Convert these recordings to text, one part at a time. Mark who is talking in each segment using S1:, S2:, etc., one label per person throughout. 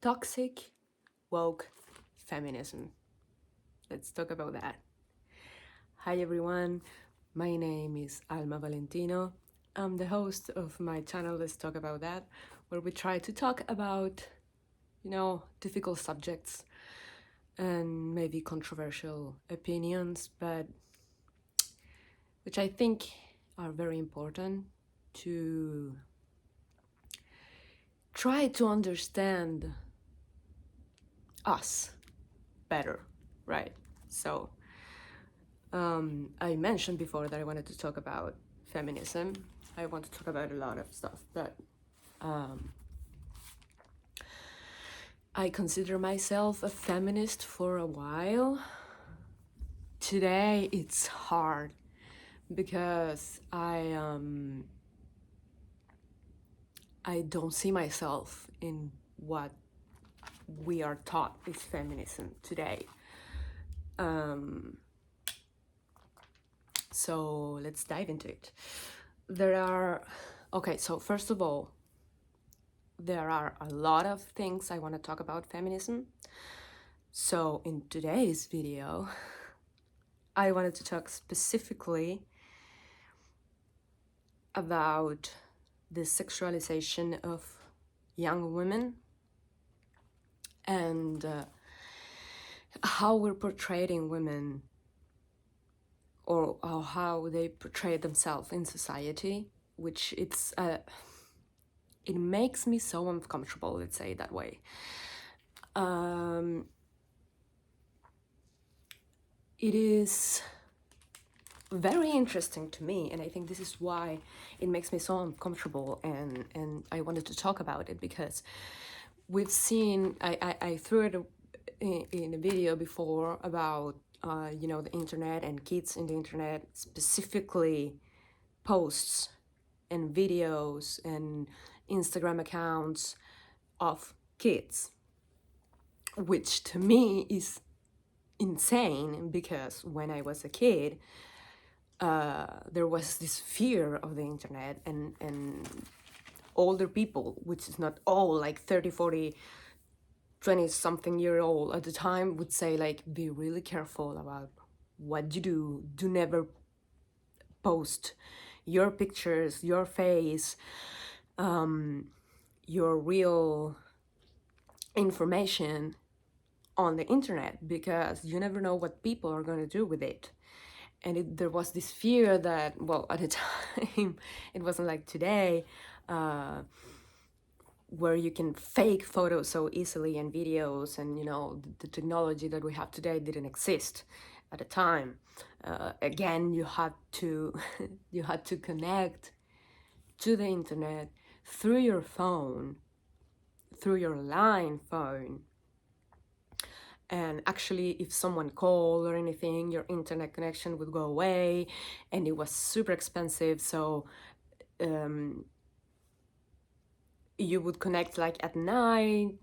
S1: Toxic woke feminism. Let's talk about that. Hi everyone, my name is Alma Valentino. I'm the host of my channel Let's Talk About That, where we try to talk about, difficult subjects and maybe controversial opinions, but which I think are very important to try to understand us better, right? So I mentioned before that I wanted to talk about feminism. I want to talk about a lot of stuff, but I consider myself a feminist for a while. Today it's hard because I don't see myself in what we are taught is feminism today. So let's dive into it. So first of all, there are a lot of things I want to talk about feminism. So in today's video, I wanted to talk specifically about the sexualization of young women and how we're portraying women, or how they portray themselves in society, which it makes me so uncomfortable, let's say it that way. It is very interesting to me, and I think this is why it makes me so uncomfortable, and I wanted to talk about it because we've seen, I threw it in a video before about the internet and kids in the internet, specifically posts and videos and Instagram accounts of kids, which to me is insane because when I was a kid, there was this fear of the internet, and older people, which is not all like 30, 40, 20 something year old at the time, would say like, be really careful about what you do never post your pictures, your face, your real information on the internet, because you never know what people are going to do with it. And there was this fear that, well, at the time, it wasn't like today, where you can fake photos so easily and videos, and the technology that we have today didn't exist at the time. Again, you had to you had to connect to the internet through your phone, through your line phone. And actually, if someone called or anything, your internet connection would go away, and it was super expensive. So you would connect like at night,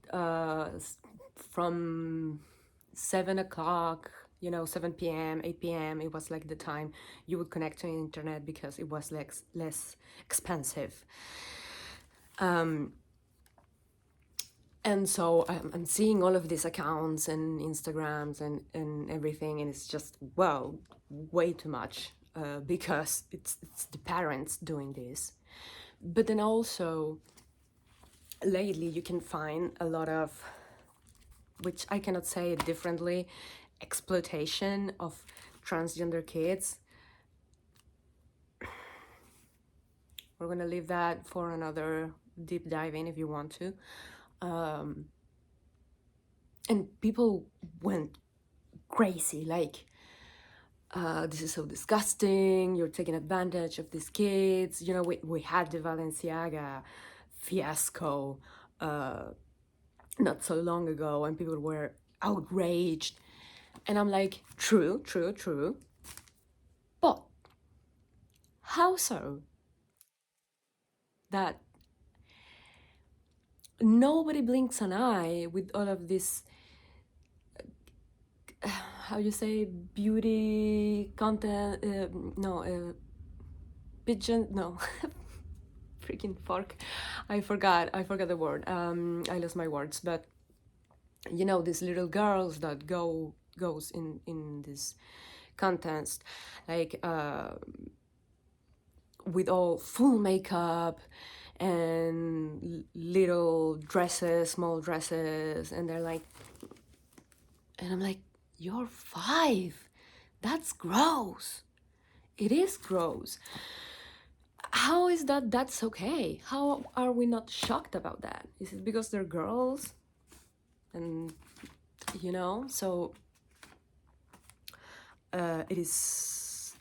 S1: from 7 o'clock, 7 p.m., 8 p.m. It was like the time you would connect to the internet because it was less expensive. And so I'm seeing all of these accounts and Instagrams and everything, and it's just, well, way too much, because it's the parents doing this. But then also, lately you can find a lot of, which I cannot say it differently, exploitation of transgender kids. We're gonna leave that for another deep dive in if you want to. And people went crazy, like, this is so disgusting, you're taking advantage of these kids. We had the Balenciaga fiasco not so long ago, and people were outraged, and I'm like, true, but how so that nobody blinks an eye with all of this, how you say, beauty content, pigeon, no, freaking fork, I forgot the word, I lost my words, but you know, these little girls that goes in this contest, like with all full makeup and little dresses, small dresses, and they're like, and I'm like, you're 5. That's gross. It is gross. How is that that's okay? How are we not shocked about that? Is it because they're girls? And, you know, so it is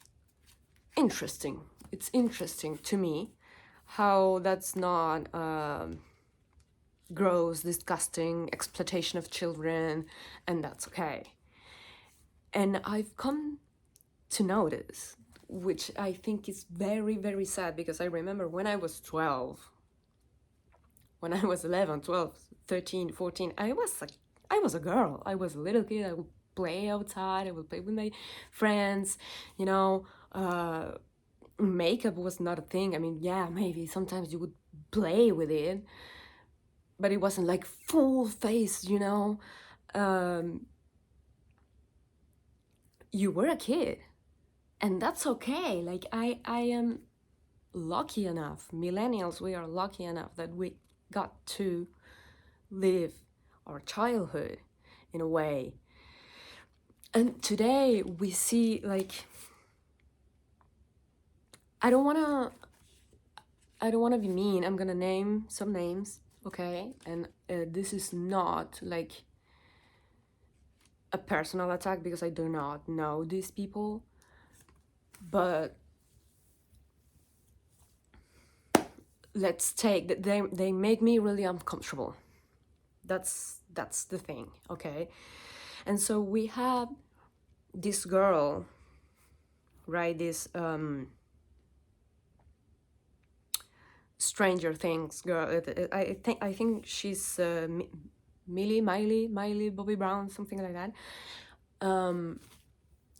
S1: interesting. It's interesting to me how that's not gross, disgusting exploitation of children, and that's okay. And I've come to notice, which I think is very, very sad, because I remember when I was 12, when I was 11, 12, 13, 14, I was a girl. I was a little kid. I would play outside. I would play with my friends, you know. Makeup was not a thing. I mean, yeah, maybe sometimes you would play with it, but it wasn't like full face, you know. You were a kid, and that's okay. Like, I am lucky enough, millennials, we are lucky enough that we got to live our childhood in a way. And today we see, like, I don't want to be mean. I'm gonna name some names, okay? And this is not like a personal attack, because I do not know these people, but let's take that they make me really uncomfortable. That's the thing, okay? And so we have this girl, right? This Stranger Things girl. I think she's Millie Bobby Brown, something like that. And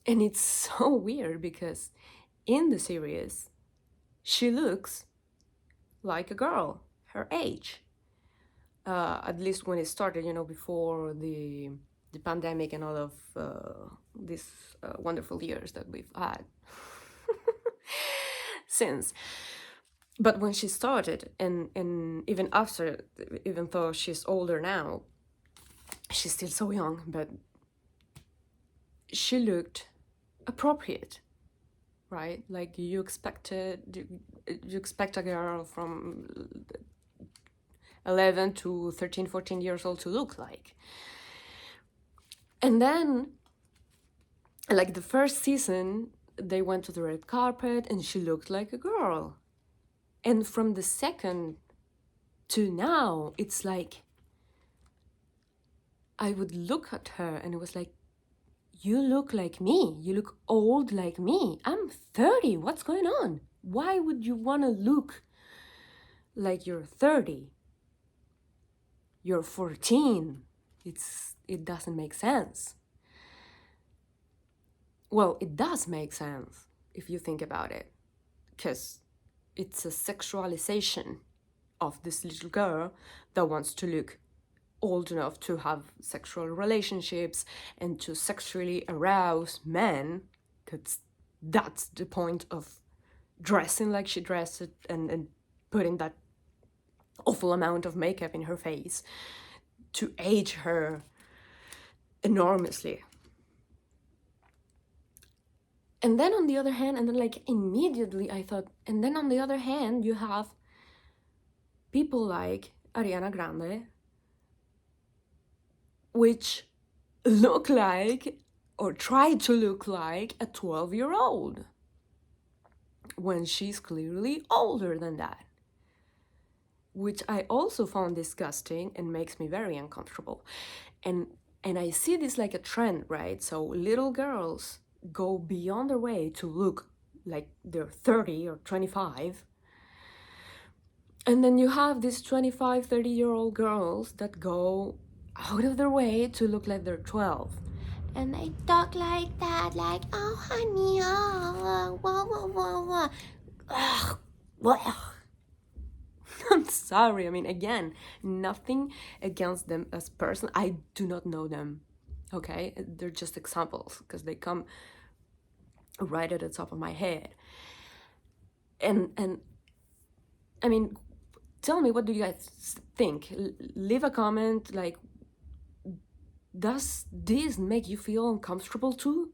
S1: it's so weird because in the series, she looks like a girl, her age. At least when it started, you know, before the pandemic and all of these wonderful years that we've had since. But when she started, and even after, even though she's older now, she's still so young, but she looked appropriate, right? Like you expect a girl from 11 to 13, 14 years old to look like. And then, like the first season, they went to the red carpet and she looked like a girl. And from the second to now, it's like, I would look at her and it was like, you look like me. You look old like me. I'm 30. What's going on? Why would you want to look like you're 30? You're 14. It doesn't make sense. Well, it does make sense if you think about it, because it's a sexualization of this little girl that wants to look old enough to have sexual relationships and to sexually arouse men, because that's the point of dressing like she dressed and putting that awful amount of makeup in her face to age her enormously. And then on the other hand, and then like immediately I thought, and then on the other hand, you have people like Ariana Grande, which look like, or try to look like, a 12-year-old when she's clearly older than that, which I also found disgusting and makes me very uncomfortable. And I see this like a trend, right? So little girls go beyond their way to look like they're 30 or 25. And then you have these 25, 30-year-old girls that go out of their way to look like they're 12. And they talk like that, like, oh, honey, oh, wah, wah, wah, wah. Ugh. I'm sorry. I mean, again, nothing against them as person. I do not know them. Okay, they're just examples because they come right at the top of my head. And I mean, tell me, what do you guys think? Leave a comment. Like, does this make you feel uncomfortable too?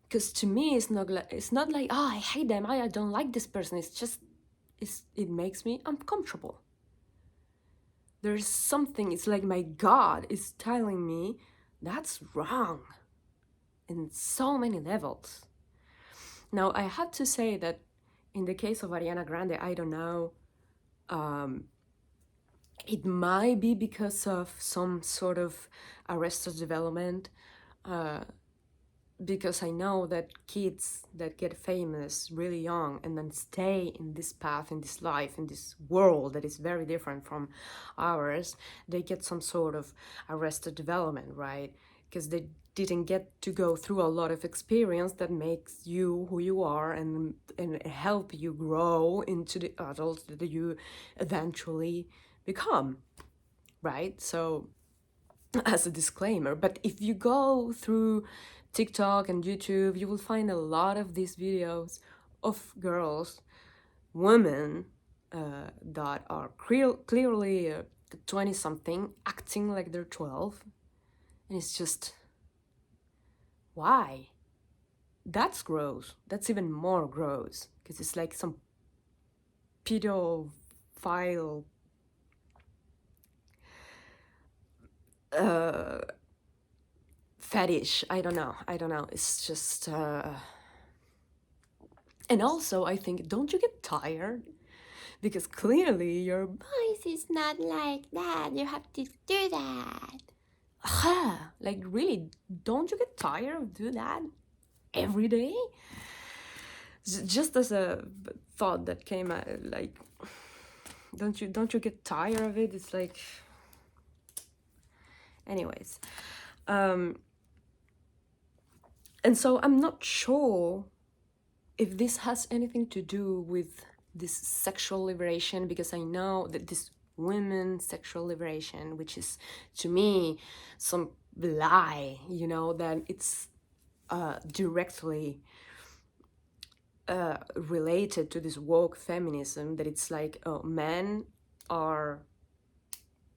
S1: Because to me, it's not like, oh, I hate them. I don't like this person. It's just it makes me uncomfortable. There's something. It's like my God is telling me that's wrong in so many levels. Now, I have to say that in the case of Ariana Grande, I don't know. It might be because of some sort of arrested development, because I know that kids that get famous really young and then stay in this path, in this life, in this world that is very different from ours, they get some sort of arrested development, right? Because they didn't get to go through a lot of experience that makes you who you are and help you grow into the adult that you eventually become, right? So as a disclaimer, but if you go through TikTok and YouTube, you will find a lot of these videos of girls, women, that are clearly 20 something acting like they're 12, and it's just, why? That's gross. That's even more gross because it's like some pedophile fetish. I don't know. It's just and also I think, don't you get tired? Because clearly your voice is not like that. You have to do that. Like, really, don't you get tired of doing that every day? Just as a thought that came out, like, don't you get tired of it? It's like, anyways. And so I'm not sure if this has anything to do with this sexual liberation, because I know that this women's sexual liberation, which is to me some lie, you know, that it's directly related to this woke feminism, that it's like, oh, men are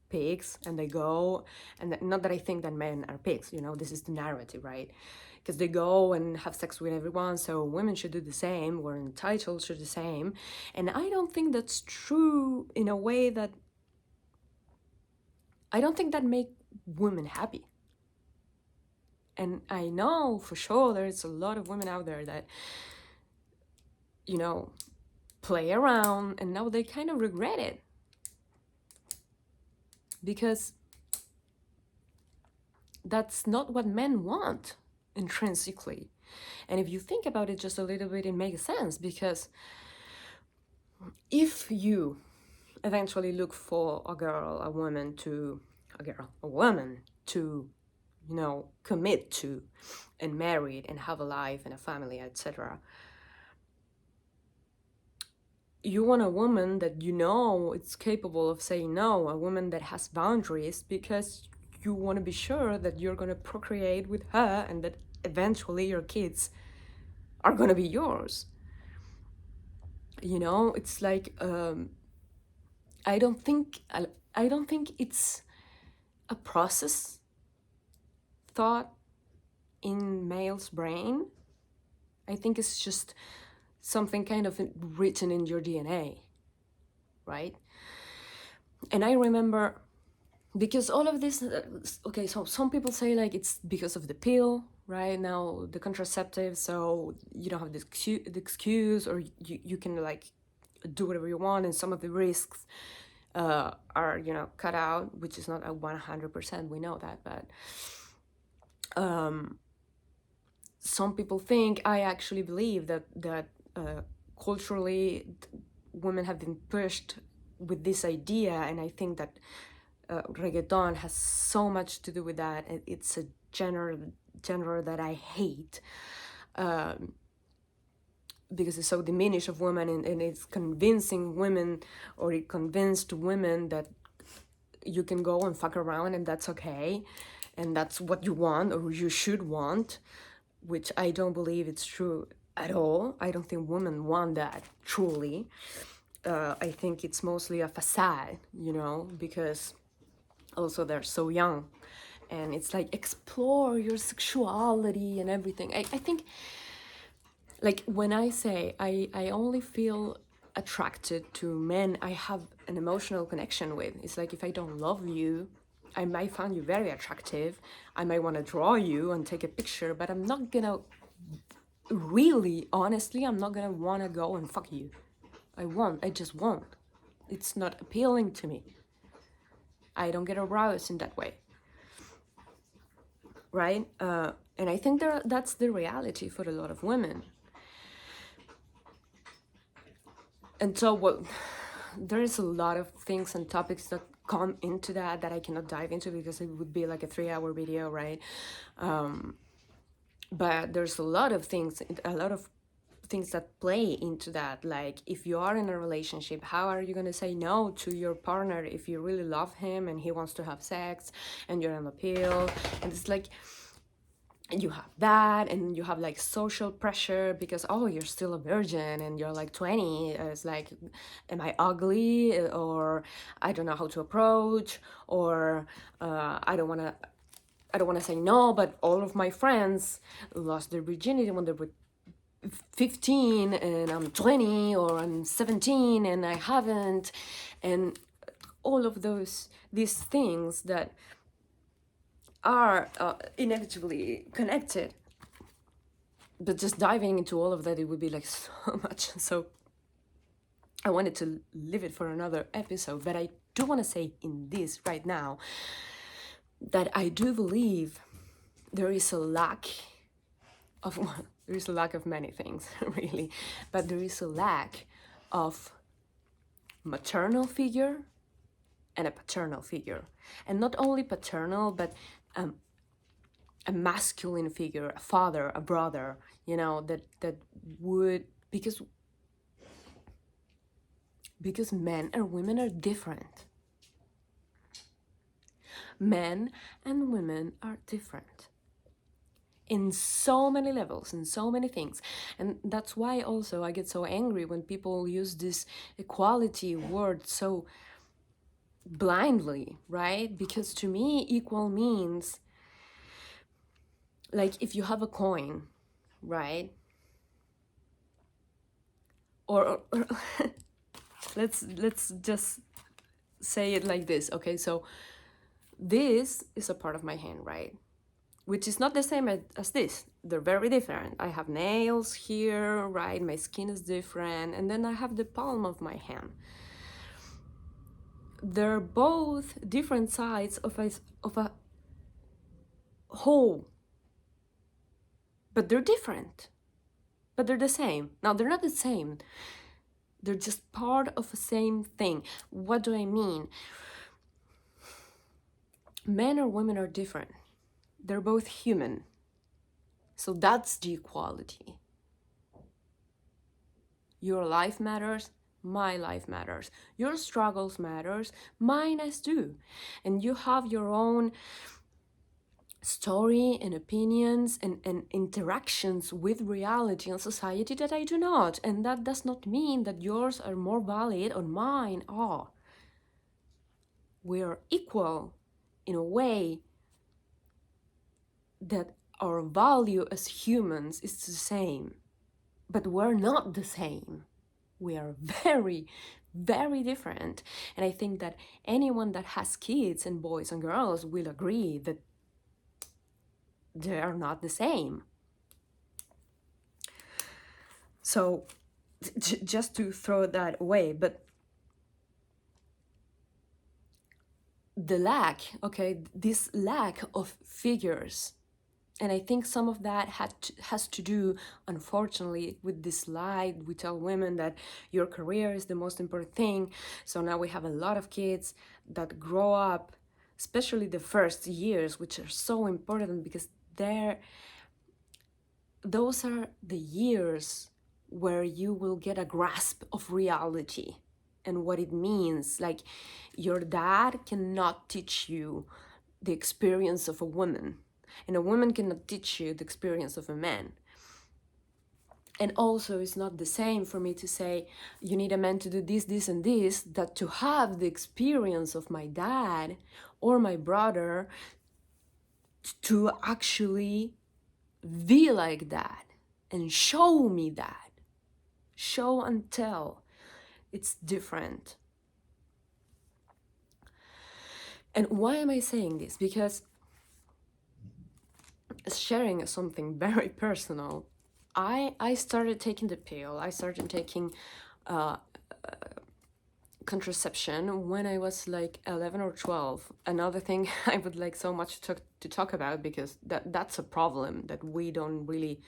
S1: pigs and they go, and not that I think that men are pigs, you know, this is the narrative, right? Because they go and have sex with everyone, so women should do the same, we're entitled to the same. And I don't think that's true, in a way that I don't think that make women happy. And I know for sure there's a lot of women out there that, you know, play around and now they kind of regret it, because that's not what men want intrinsically. And if you think about it just a little bit, it makes sense, because if you eventually look for a woman to, you know, commit to and married and have a life and a family, etc., you want a woman that you know it's capable of saying no, a woman that has boundaries, because you want to be sure that you're going to procreate with her and that eventually your kids are going to be yours. You know, it's like, I don't think it's a process thought in male's brain. I think it's just something kind of written in your DNA, right? And I remember, because all of this, okay, so some people say like it's because of the pill, right? Now the contraceptive, so you don't have the excuse, or you can like do whatever you want, and some of the risks are, you know, cut out, which is not a 100%, we know that, but some people think, I actually believe that culturally women have been pushed with this idea, and I think that reggaeton has so much to do with that. It's a genre that I hate, because it's so diminished of women, and it's convincing women, or it convinced women that you can go and fuck around and that's okay, and that's what you want or you should want, which I don't believe it's true at all. I don't think women want that truly. I think it's mostly a facade, because also they're so young, and it's like explore your sexuality and everything. I think, like, when I say I only feel attracted to men I have an emotional connection with, it's like if I don't love you, I might find you very attractive, I might want to draw you and take a picture, but I'm not gonna really, honestly, I'm not gonna want to go and fuck you. I just won't. It's not appealing to me. I don't get aroused in that way, right? And I think that's the reality for a lot of women. And so there is a lot of things and topics that come into that I cannot dive into because it would be like a 3-hour video, right? But there's a lot of things that play into that. Like, if you are in a relationship, how are you going to say no to your partner if you really love him and he wants to have sex and you're on the pill? And it's like, you have that, and you have like social pressure because, oh, you're still a virgin and you're like 20. It's like, am I ugly, or I don't know how to approach, or I don't want to say no, but all of my friends lost their virginity when they were 15 and I'm 20, or I'm 17 and I haven't, and all of these things that are inevitably connected. But just diving into all of that, it would be like so much. So I wanted to leave it for another episode, but I do want to say in this right now that I do believe there is a lack of, well, there is a lack of many things, really, but there is a lack of maternal figure and a paternal figure. And not only paternal, but a masculine figure, a father, a brother, that would, because men and women are different. Men and women are different in so many levels, in so many things. And that's why also I get so angry when people use this equality word so blindly, right? Because to me, equal means, like, if you have a coin, right? Or let's just say it like this, okay? So this is a part of my hand, right? Which is not the same as this. They're very different. I have nails here, right? My skin is different. And then I have the palm of my hand. They're both different sides of a whole. But they're different. But they're the same. Now, they're not the same. They're just part of the same thing. What do I mean? Men or women are different. They're both human. So that's the equality. Your life matters, my life matters. Your struggles matters, mine as too. And you have your own story and opinions and interactions with reality and society that I do not. And that does not mean that yours are more valid or mine are. We are equal in a way that our value as humans is the same. But we're not the same. We are very, very different. And I think that anyone that has kids, and boys and girls, will agree that they are not the same. So just to throw that away, but this lack of figures, and I think some of that has to do, unfortunately, with this lie. We tell women that your career is the most important thing. So now we have a lot of kids that grow up, especially the first years, which are so important because those are the years where you will get a grasp of reality and what it means. Like, your dad cannot teach you the experience of a woman, and a woman cannot teach you the experience of a man. And also, it's not the same for me to say, you need a man to do this, this, and this, that to have the experience of my dad or my brother to actually be like that and show me that. Show and tell. It's different. And why am I saying this? Because sharing something very personal, I started taking the pill. I started taking contraception when I was like 11 or 12. Another thing I would like so much to talk about, because that's a problem that we don't really,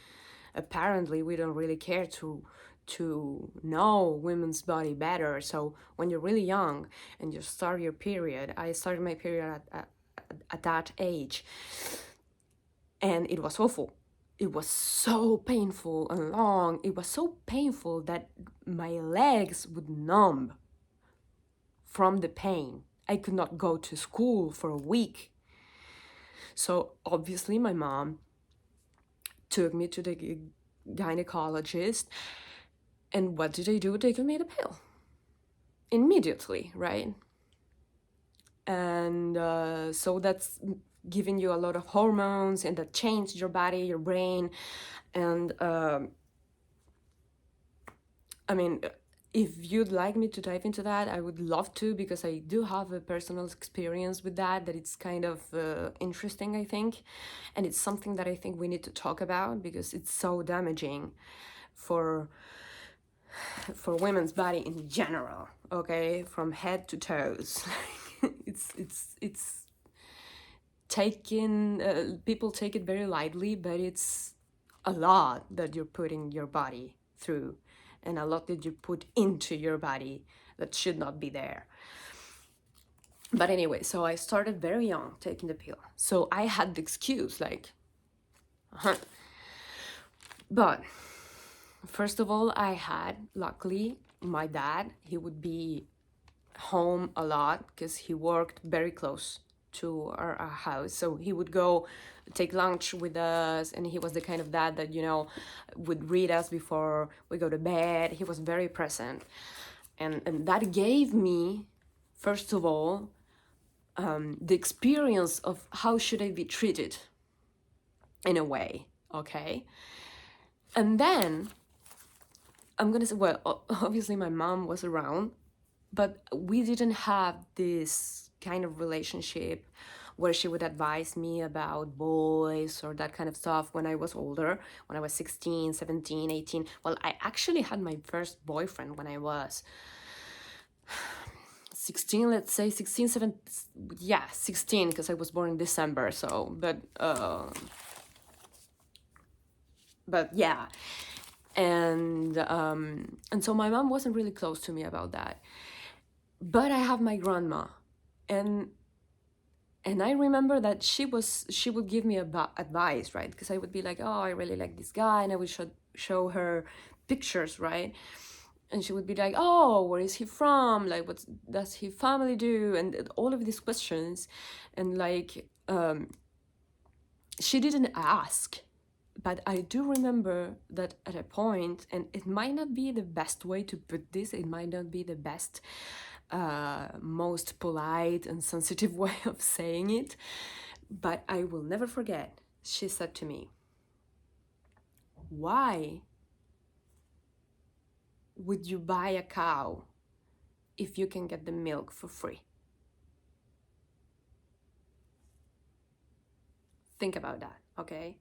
S1: apparently we don't really care to know women's body better. So when you're really young and you start your period, I started my period at that age, and it was awful. It was so painful and long. It was so painful that my legs would numb from the pain. I could not go to school for a week. So obviously my mom took me to the gynecologist, and what did they do? They gave me the pill immediately, right? And so that's giving you a lot of hormones, and that changed your body, your brain. And I mean, if you'd like me to dive into that, I would love to, because I do have a personal experience with that it's kind of interesting, I think. And it's something that I think we need to talk about, because it's so damaging for women's body in general, okay, from head to toes. it's taken, people take it very lightly, but it's a lot that you're putting your body through, and a lot that you put into your body that should not be there. But anyway, so I started very young taking the pill. So I had the excuse, like, But first of all, I had, luckily, my dad. He would be home a lot because he worked very close to our house. So he would go take lunch with us, and he was the kind of dad that, would read us before we go to bed. He was very present. And that gave me, first of all, the experience of how should I be treated in a way, okay? And then I'm gonna say, well, obviously my mom was around, but we didn't have this kind of relationship where she would advise me about boys or that kind of stuff when I was older, when I was 16, 17, 18. Well, I actually had my first boyfriend when I was 16, let's say 16, 17, yeah, 16, because I was born in December, so, but yeah. And so my mom wasn't really close to me about that. But I have my grandma, and I remember that she would give me advice, right? Because I would be like, oh, I really like this guy, and I would show her pictures, right? And she would be like, oh, where is he from? Like, what does his family do? And all of these questions. And like, she didn't ask. But I do remember that at a point, and it might not be the best way to put this, it might not be the best, most polite and sensitive way of saying it, but I will never forget, she said to me, why would you buy a cow if you can get the milk for free? Think about that, okay?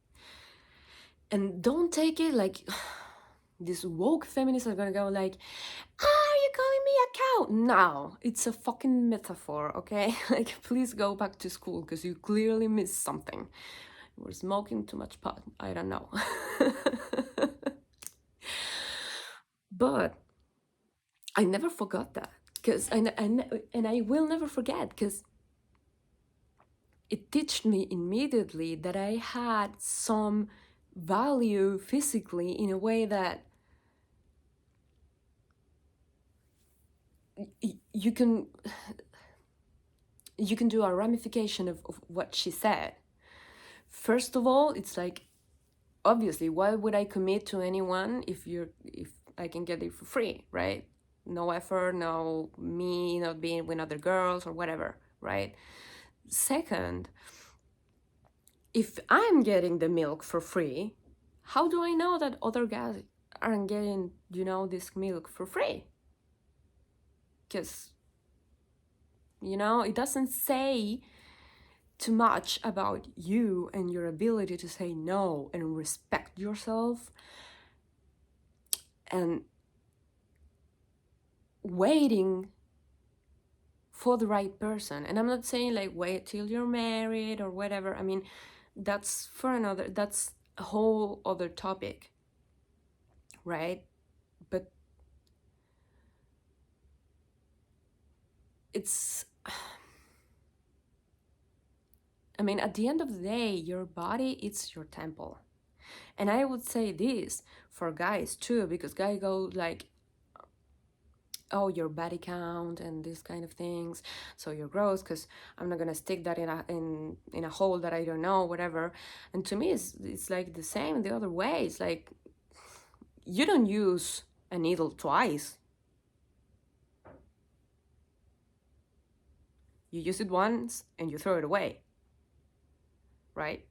S1: And don't take it like these woke feminists are gonna go like, are you calling me a cow? No, it's a fucking metaphor, okay? Like, please go back to school, because you clearly missed something. You were smoking too much pot, I don't know. But I never forgot that, because and I will never forget, because it taught me immediately that I had some value physically in a way that you can do a ramification of what she said. First of all, it's like, obviously, why would I commit to anyone if I can get it for free, right? No effort, no me not being with other girls or whatever, right? Second, if I'm getting the milk for free, how do I know that other guys aren't getting, this milk for free? Because, it doesn't say too much about you and your ability to say no and respect yourself and waiting for the right person. And I'm not saying like wait till you're married or whatever. I mean, that's a whole other topic, right? But it's, I mean, at the end of the day, your body, it's your temple. And I would say this for guys too, because guys go like, oh, your body count and these kind of things, so you're gross, because I'm not gonna stick that in a hole that I don't know, whatever. And to me, it's like the same the other way. It's like, you don't use a needle twice. You use it once and you throw it away, right?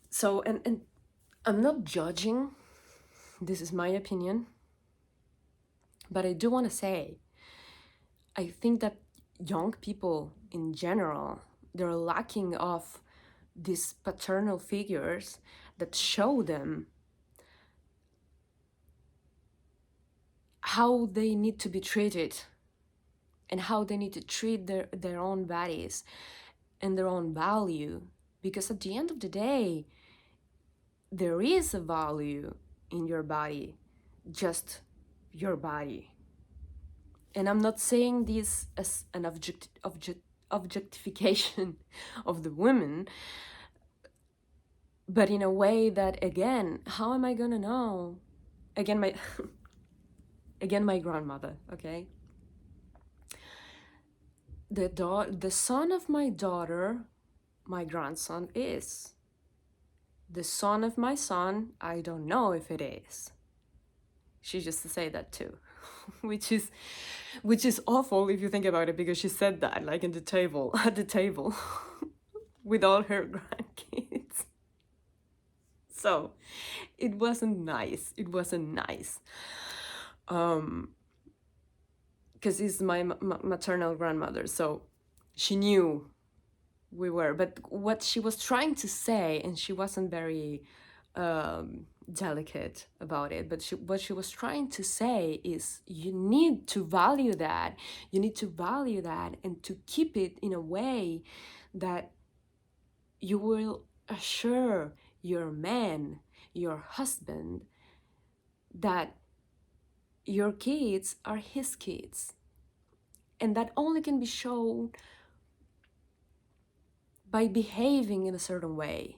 S1: So, and I'm not judging, this is my opinion, but I do want to say, I think that young people in general, they're lacking of these paternal figures that show them how they need to be treated and how they need to treat their own bodies and their own value. Because at the end of the day, there is a value in your body, just your body. And I'm not saying this as an objectification of the women, but in a way that, again, how am I gonna know? Again, my grandmother, okay? The son of my daughter, my grandson is. The son of my son, I don't know if it is. She used to say that too, which is awful if you think about it, because she said that like at the table with all her grandkids. So it wasn't nice. Because it's my maternal grandmother, so she knew we were. But what she was trying to say, and she wasn't very delicate about it, but what she was trying to say is, you need to value that. You need to value that and to keep it in a way that you will assure your man, your husband, that your kids are his kids. And that only can be shown by behaving in a certain way,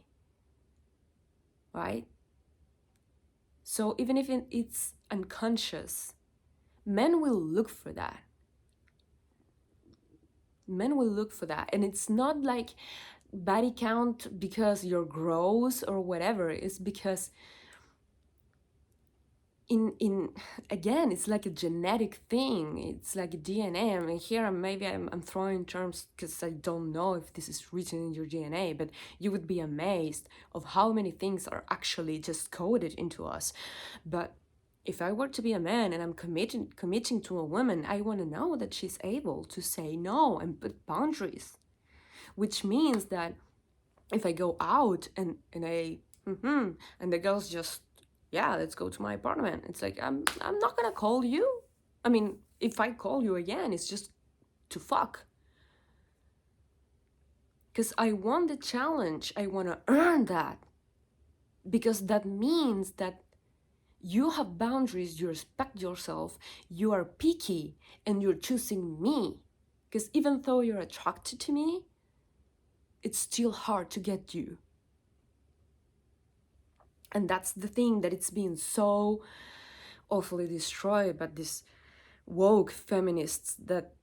S1: right? So even if it's unconscious, men will look for that. And it's not like body count because you're gross or whatever. It's because in again, it's like a genetic thing. It's like a DNA. I mean, here maybe I'm throwing terms because I don't know if this is written in your DNA, but you would be amazed of how many things are actually just coded into us. But if I were to be a man and I'm committing to a woman, I want to know that she's able to say no and put boundaries, which means that if I go out and the girls just, yeah, let's go to my apartment, it's like, I'm not gonna call you. I mean, if I call you again, it's just to fuck, because I want the challenge. I want to earn that, because that means that you have boundaries, you respect yourself, you are picky, and you're choosing me. Because even though you're attracted to me, it's still hard to get you. And that's the thing, that it's been so awfully destroyed by this woke feminists that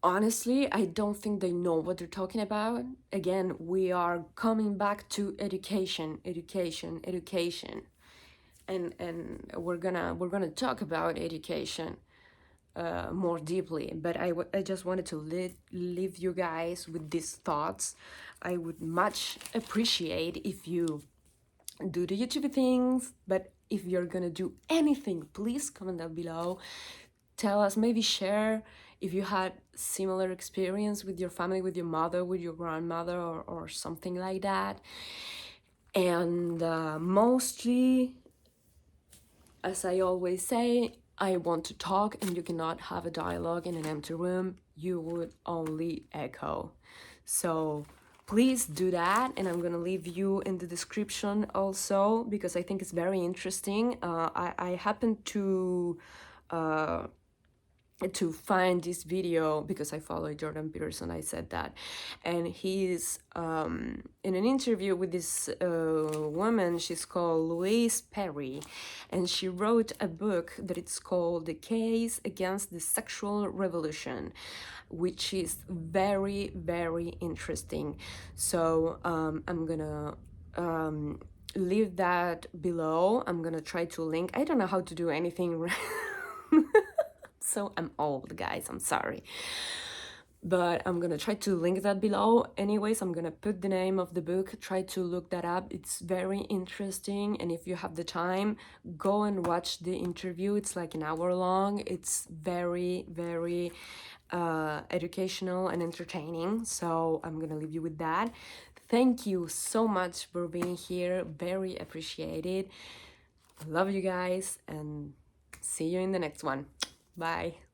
S1: honestly, I don't think they know what they're talking about. Again, we are coming back to education, education, education. And we're gonna talk about education more deeply, but I just wanted to leave you guys with these thoughts. I would much appreciate if you do the YouTube things, but if you're gonna do anything, please comment down below. Tell us, maybe share if you had similar experience with your family, with your mother, with your grandmother, or something like that. And mostly, as I always say, I want to talk, and you cannot have a dialogue in an empty room. You would only echo. So please do that, and I'm gonna leave you in the description also, because I think it's very interesting. I happen to find this video because I follow Jordan Peterson. I said that, and he's in an interview with this woman. She's called Louise Perry, and she wrote a book that it's called The Case Against the Sexual Revolution, which is very, very interesting. So I'm gonna leave that below. I'm gonna try to link. I don't know how to do anything. So I'm old, guys, I'm sorry, but I'm gonna try to link that below. Anyways, I'm gonna put the name of the book. Try to look that up. It's very interesting, and if you have the time, go and watch the interview. It's like an hour long. It's very, very educational and entertaining. So I'm gonna leave you with that. Thank you so much for being here. Very appreciated. Love you guys, and see you in the next one. Bye.